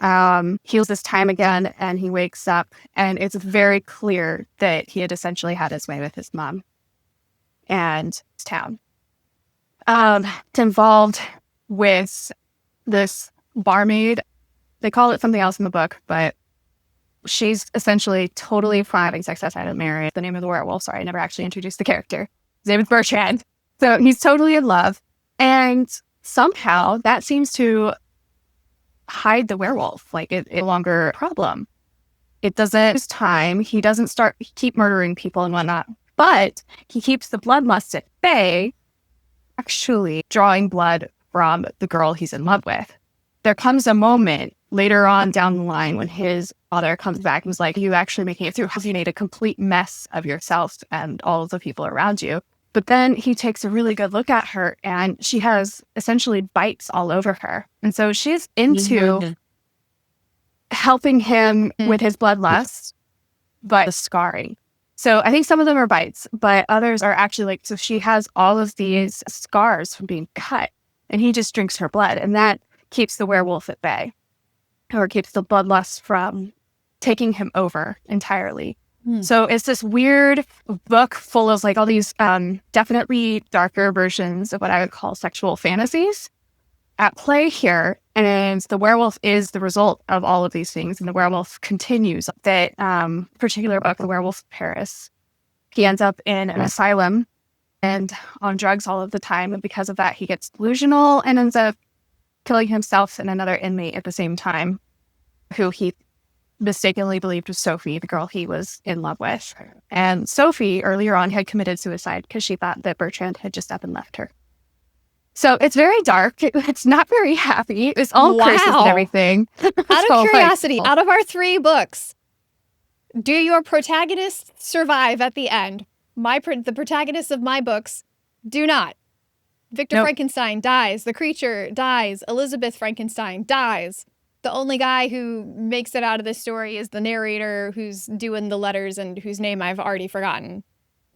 he loses time again and he wakes up, and it's very clear that he had essentially had his way with his mom and his town. It's involved with this barmaid. They call it something else in the book, but she's essentially totally having sex outside of marriage. The name of the werewolf. Sorry, I never actually introduced the character. His name is Bertrand. So he's totally in love. And somehow that seems to hide the werewolf. Like it's no longer a problem. It doesn't lose time. He doesn't keep murdering people and whatnot. But he keeps the bloodlust at bay, actually drawing blood from the girl he's in love with. There comes a moment later on down the line when his father comes back and was like, you actually making it through because you made a complete mess of yourself and all of the people around you. But then he takes a really good look at her and she has essentially bites all over her. And so she's into helping him with his bloodlust, but the scarring. So I think some of them are bites, but others are actually like, so she has all of these scars from being cut and he just drinks her blood. And that keeps the werewolf at bay, or keeps the bloodlust from taking him over entirely. So it's this weird book full of like all these definitely darker versions of what I would call sexual fantasies at play here. And the werewolf is the result of all of these things. And the werewolf continues. That particular book, The Werewolf of Paris, he ends up in an asylum and on drugs all of the time. And because of that, he gets delusional and ends up killing himself and another inmate at the same time, who he mistakenly believed was Sophie, the girl he was in love with. And Sophie, earlier on, had committed suicide because she thought that Bertrand had just up and left her. So it's very dark. It's not very happy. It's all curses and everything.
Out of curiosity, out of our 3 books, do your protagonists survive at the end? The protagonists of my books do not. Victor Frankenstein dies. The creature dies. Elizabeth Frankenstein dies. The only guy who makes it out of this story is the narrator who's doing the letters and whose name I've already forgotten.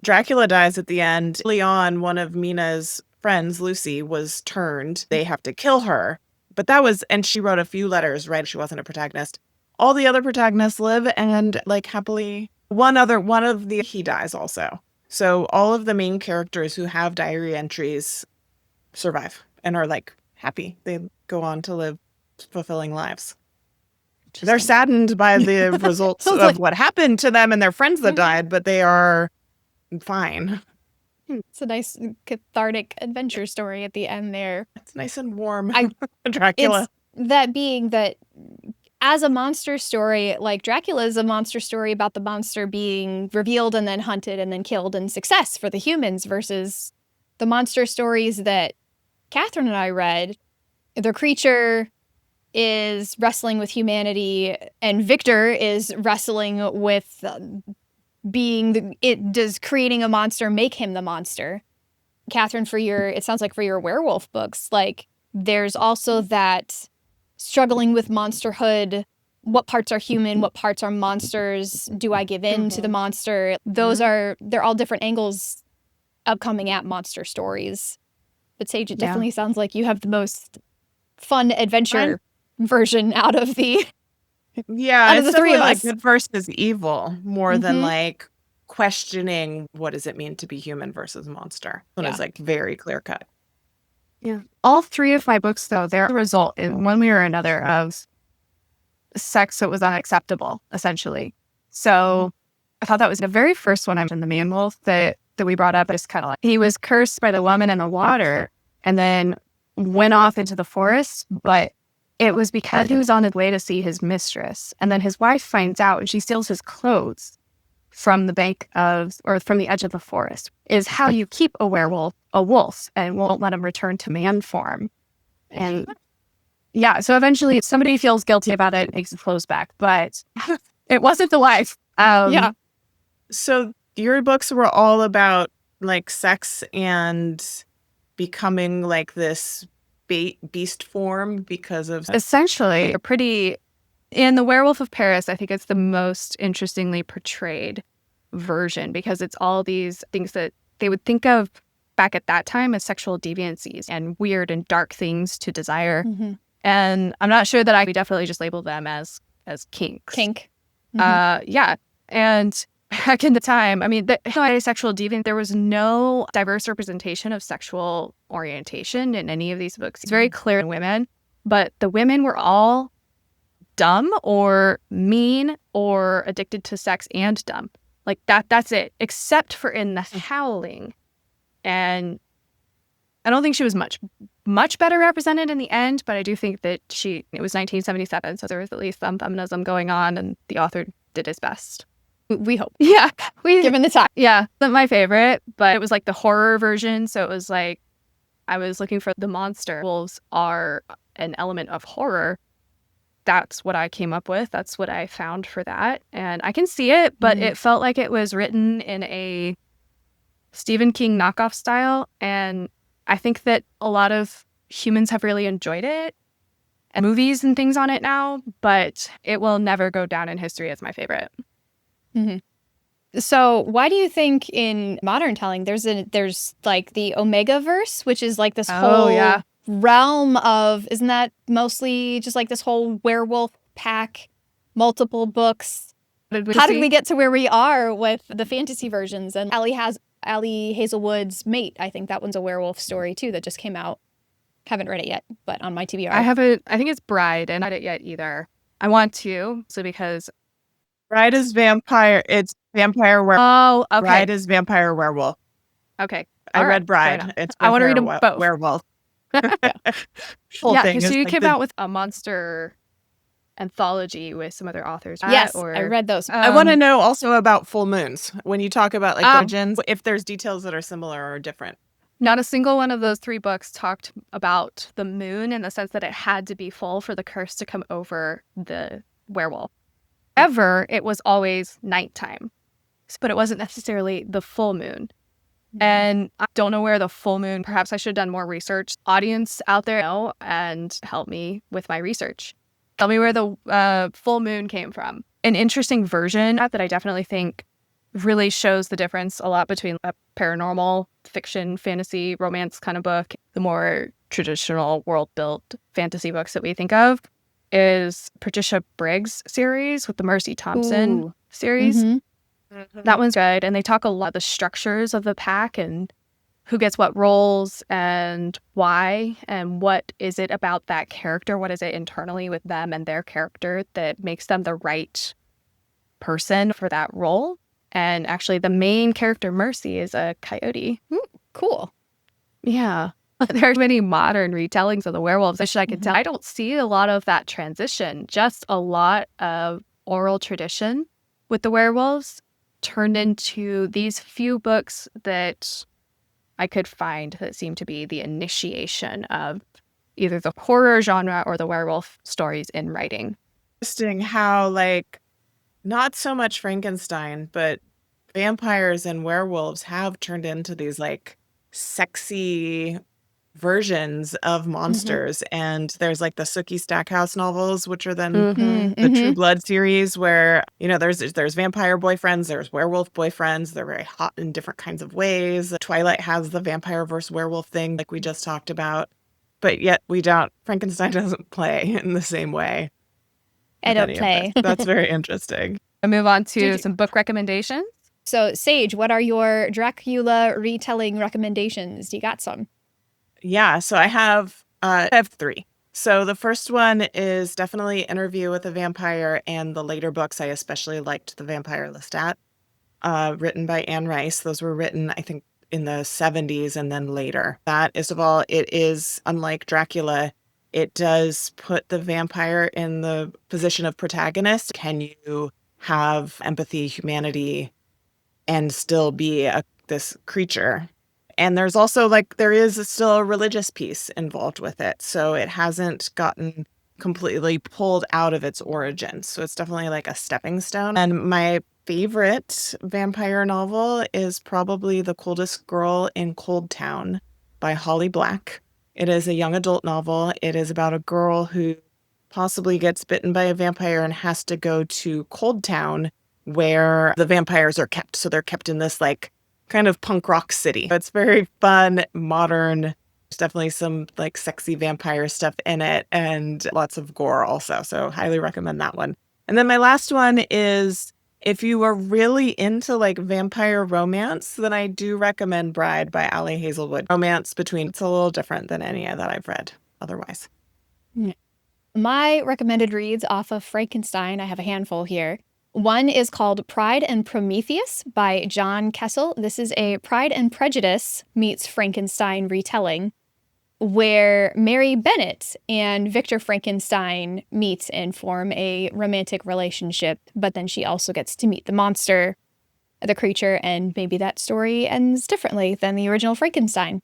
Dracula dies at the end. Early on, one of Mina's friends, Lucy, was turned. They have to kill her. But and she wrote a few letters, right? She wasn't a protagonist. All the other protagonists live and like happily. He dies also. So all of the main characters who have diary entries survive and are like happy. They go on to live fulfilling lives. They're saddened by the results of what happened to them and their friends that died, but they are fine.
It's a nice cathartic adventure story at the end there.
It's nice and warm. Dracula.
That being that as a monster story, like Dracula is a monster story about the monster being revealed and then hunted and then killed and success for the humans, versus the monster stories that Katherine and I read. The creature is wrestling with humanity and Victor is wrestling with does creating a monster make him the monster? Katherine, it sounds like for your werewolf books, like there's also that struggling with monsterhood. What parts are human? What parts are monsters? Do I give in to the monster? They're all different angles of coming at monster stories. But Sage, it definitely sounds like you have the most fun adventure version out of the
it's
the 3 of us.
Like good versus evil more than like questioning what does it mean to be human versus monster. When it's like very clear cut.
Yeah. All 3 of my books, though, they're the result in one way or another of sex that was unacceptable, essentially. So I thought that was the very first one in the Man Wolf that we brought up. Just kind of like he was cursed by the woman in the water and then went off into the forest, but it was because he was on his way to see his mistress. And then his wife finds out and she steals his clothes from the from the edge of the forest. Is how you keep a werewolf a wolf and won't let him return to man form. And so eventually somebody feels guilty about it and takes his clothes back, but it wasn't the wife.
So your books were all about like sex and becoming like this beast form because of
essentially in The Werewolf of Paris, I think it's the most interestingly portrayed version because it's all these things that they would think of back at that time as sexual deviancies and weird and dark things to desire. And I'm not sure that we definitely just label them as kinks.
Kink.
And back in the time, I mean, sexual deviant, there was no diverse representation of sexual orientation in any of these books. It's very clear in women. but the women were all dumb or mean or addicted to sex and dumb. Like that's it, except for in the Howling. And I don't think she was much better represented in the end, but I do think that it was 1977, so there was at least some feminism going on, and the author did his best.
We hope.
Yeah.
Given the time.
Yeah, not my favorite, but it was like the horror version, so it was like I was looking for the monster. Wolves are an element of horror. That's what I came up with. That's what I found for that. And I can see it, but it felt like it was written in a Stephen King knockoff style. And I think that a lot of humans have really enjoyed it and movies and things on it now, but it will never go down in history as my favorite.
Mm-hmm. So why do you think in modern telling there's like the Omega verse, which is like this whole realm of, isn't that mostly just like this whole werewolf pack, multiple books? How did we get to where we are with the fantasy versions? And Allie Hazelwood's Mate, I think that one's a werewolf story too that just came out. Haven't read it yet, but on my TBR.
I haven't. I think it's Bride, and I haven't read it yet either. I want to, so because
Bride is vampire. It's vampire werewolf.
Oh, okay.
Bride is vampire werewolf.
Okay.
I read Bride. It's
I want to read them both.
Werewolf.
Yeah, because she came out with a monster anthology with some other authors.
Yes, I read those.
I want to know also about full moons. When you talk about like origins, if there's details that are similar or different.
Not a single one of those 3 books talked about the moon in the sense that it had to be full for the curse to come over the werewolf. However, it was always nighttime, but it wasn't necessarily the full moon. And I don't know where the full moon, perhaps I should have done more research. Audience out there know and help me with my research. Tell me where the full moon came from. An interesting version that I definitely think really shows the difference a lot between a paranormal fiction, fantasy, romance kind of book, the more traditional world-built fantasy books that we think of, is Patricia Briggs' series with the Mercy Thompson series. Mm-hmm. That one's good. And they talk a lot of the structures of the pack and who gets what roles and why and what is it about that character, what is it internally with them and their character that makes them the right person for that role. And actually the main character, Mercy, is a coyote.
Ooh, cool.
Yeah. There are many modern retellings of the werewolves. I could tell. I don't see a lot of that transition, just a lot of oral tradition with the werewolves turned into these few books that I could find that seem to be the initiation of either the horror genre or the werewolf stories in writing.
Interesting how, like, not so much Frankenstein, but vampires and werewolves have turned into these, like, sexy versions of monsters. And there's like the Sookie Stackhouse novels, which are then the True Blood series, where, you know, there's vampire boyfriends, there's werewolf boyfriends. They're very hot in different kinds of ways. Twilight has the vampire versus werewolf thing, like we just talked about, but yet Frankenstein doesn't play in the same way.
I don't play.
That's very interesting.
I'll move on to some book recommendations.
So, Sage, what are your Dracula retelling recommendations? Do you got some?
Yeah, so I have 3. So the first one is definitely Interview with a Vampire, and the later books I especially liked The Vampire Lestat, written by Anne Rice. Those were written, I think, in the 70s and then later. That is of all, it is, unlike Dracula, it does put the vampire in the position of protagonist. Can you have empathy, humanity, and still be this creature? And there's also, like, there is still a religious piece involved with it. So it hasn't gotten completely pulled out of its origins. So it's definitely like a stepping stone. And my favorite vampire novel is probably The Coldest Girl in Cold Town by Holly Black. It is a young adult novel. It is about a girl who possibly gets bitten by a vampire and has to go to Cold Town where the vampires are kept. So they're kept in this, like, kind of punk rock city. It's very fun, modern. There's definitely some like sexy vampire stuff in it and lots of gore also. So highly recommend that one. And then my last one is, if you are really into like vampire romance, then I do recommend Bride by Allie Hazelwood. Romance between, it's a little different than any that I've read otherwise.
My recommended reads off of Frankenstein, I have a handful here. One is called Pride and Prometheus by John Kessel. This is a Pride and Prejudice meets Frankenstein retelling, where Mary Bennett and Victor Frankenstein meet and form a romantic relationship, but then she also gets to meet the monster, the creature, and maybe that story ends differently than the original Frankenstein.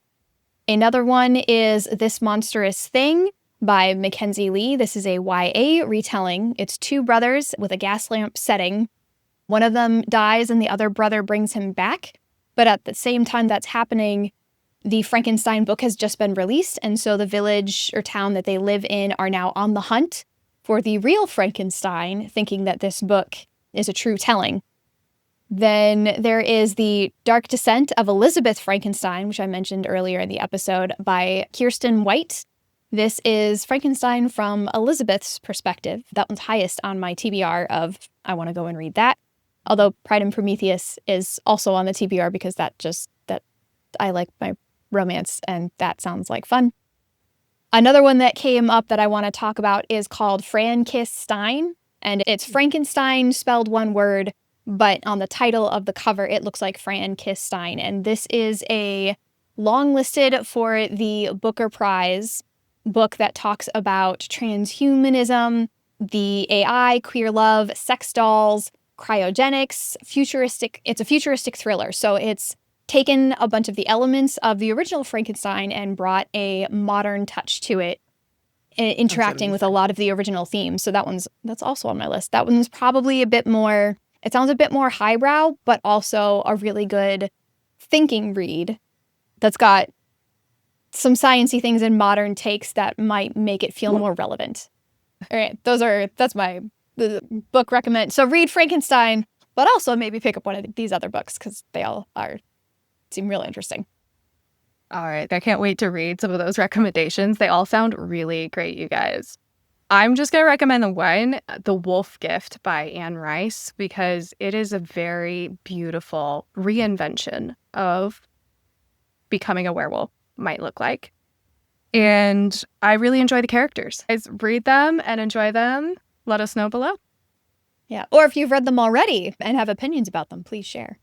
Another one is This Monstrous Thing by Mackenzie Lee. This is a YA retelling. It's two brothers with a gas lamp setting. One of them dies and the other brother brings him back. But at the same time that's happening, the Frankenstein book has just been released. And so the village or town that they live in are now on the hunt for the real Frankenstein, thinking that this book is a true telling. Then there is The Dark Descent of Elizabeth Frankenstein, which I mentioned earlier in the episode, by Kirsten White. This is Frankenstein from Elizabeth's perspective. That one's highest on my TBR of I want to go and read that. Although Pride and Prometheus is also on the TBR because that I like my romance and that sounds like fun. Another one that came up that I want to talk about is called Frankenstein, and it's Frankenstein spelled one word, but on the title of the cover it looks like Frankenstein. And this is a longlisted for the Booker Prize book that talks about transhumanism, the AI, queer love, sex dolls, cryogenics, futuristic. It's a futuristic thriller. So it's taken a bunch of the elements of the original Frankenstein and brought a modern touch to it, interacting with a lot of the original themes. So that's also on my list. That one's probably a bit more, it sounds a bit more highbrow, but also a really good thinking read that's got some sciencey things and modern takes that might make it feel more relevant. All right, that's my book recommend. So read Frankenstein, but also maybe pick up one of these other books because they all seem really interesting.
All right, I can't wait to read some of those recommendations. They all sound really great, you guys. I'm just going to recommend the one, The Wolf Gift by Anne Rice, because it is a very beautiful reinvention of becoming a werewolf might look like. And I really enjoy the characters. Guys, read them and enjoy them. Let us know below.
Yeah. Or if you've read them already and have opinions about them, please share.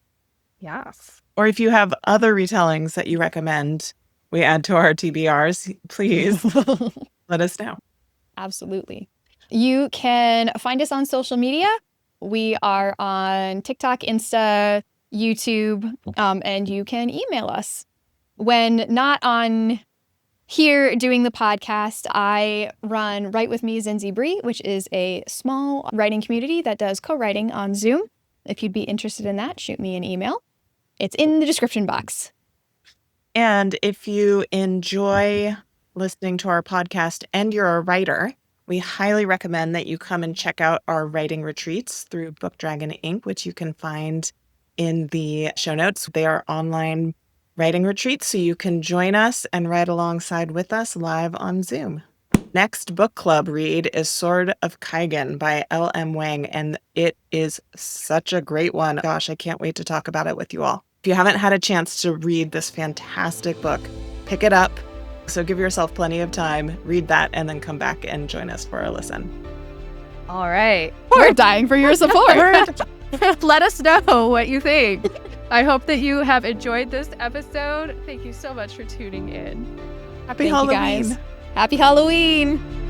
Yes.
Or if you have other retellings that you recommend we add to our TBRs, please let us know.
Absolutely. You can find us on social media. We are on TikTok, Insta, YouTube, and you can email us. When not on here doing the podcast, I run Write With Me Zinzi Bree, which is a small writing community that does co-writing on Zoom. If you'd be interested in that, shoot me an email. It's in the description box.
And if you enjoy listening to our podcast and you're a writer, we highly recommend that you come and check out our writing retreats through Book Dragon Inc., which you can find in the show notes. They are online writing retreats, so you can join us and write alongside with us live on Zoom. Next book club read is Sword of Kaigen by L.M. Wang, and it is such a great one. Gosh, I can't wait to talk about it with you all. If you haven't had a chance to read this fantastic book, pick it up. So give yourself plenty of time, read that, and then come back and join us for a listen.
All right.
We're dying for your support.
Let us know what you think. I hope that you have enjoyed this episode. Thank you so much for tuning in.
Happy
Thank
Halloween.
you guys. Happy Halloween.